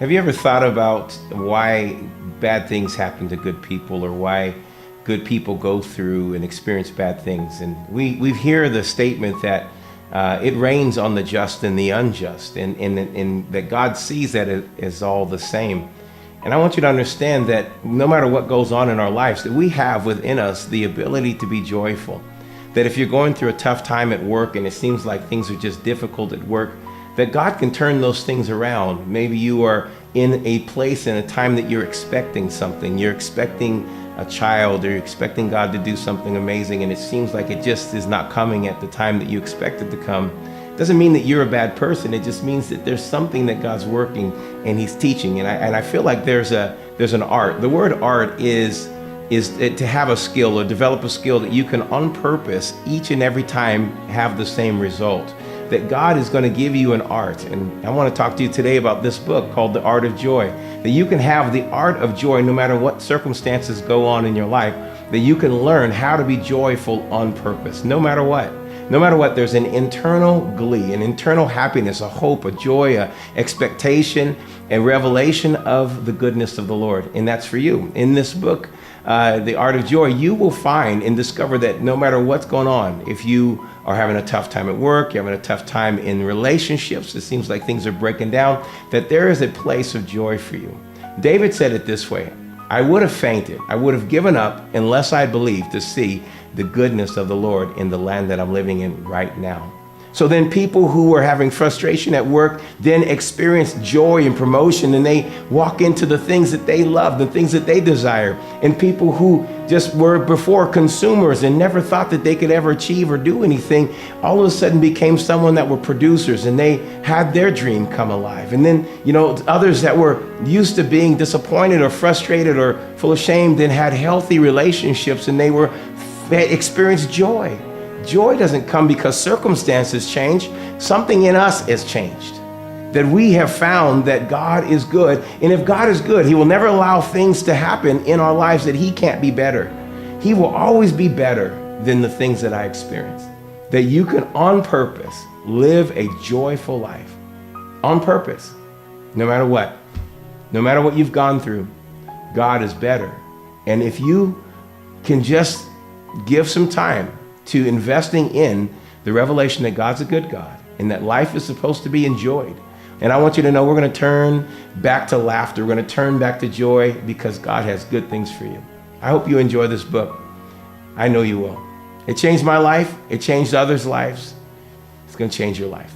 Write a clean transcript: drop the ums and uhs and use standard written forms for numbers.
Have you ever thought about why bad things happen to good people, or why good people go through and experience bad things? And we hear the statement that it rains on the just and the unjust, and that God sees that as all the same. And I want you to understand that no matter what goes on in our lives, that we have within us the ability to be joyful. That if you're going through a tough time at work and it seems like things are just difficult at work, that God can turn those things around. Maybe you are in a place and a time that you're expecting something. You're expecting a child, or you're expecting God to do something amazing, and it seems like it just is not coming at the time that you expect it to come. It doesn't mean that you're a bad person. It just means that there's something that God's working and He's teaching. And I feel like there's an art. The word art is to have a skill or develop a skill that you can on purpose each and every time have the same result. That God is going to give you an art. And I want to talk to you today about this book called The Art of Joy. That you can have the art of joy no matter what circumstances go on in your life. That you can learn how to be joyful on purpose, no matter what. No matter what, there's an internal glee, an internal happiness, a hope, a joy, a expectation, a revelation of the goodness of the Lord. And that's for you. In this book, The Art of Joy, you will find and discover that no matter what's going on, if you are having a tough time at work, you're having a tough time in relationships, it seems like things are breaking down, that there is a place of joy for you. David said it this way: I would have fainted, I would have given up unless I believed to see the goodness of the Lord in the land that I'm living in right now. So then people who are having frustration at work then experience joy and promotion, and they walk into the things that they love, the things that they desire. And people who just were before consumers and never thought that they could ever achieve or do anything, all of a sudden became someone that were producers, and they had their dream come alive. And then, others that were used to being disappointed or frustrated or full of shame then had healthy relationships, and they experienced joy. Joy doesn't come because circumstances change. Something in us has changed. That we have found that God is good. And if God is good, He will never allow things to happen in our lives that He can't be better. He will always be better than the things that I experience. That you can, on purpose, live a joyful life. On purpose. No matter what. No matter what you've gone through, God is better. And if you can just give some time to investing in the revelation that God's a good God and that life is supposed to be enjoyed. And I want you to know we're going to turn back to laughter. We're going to turn back to joy because God has good things for you. I hope you enjoy this book. I know you will. It changed my life. It changed others' lives. It's going to change your life.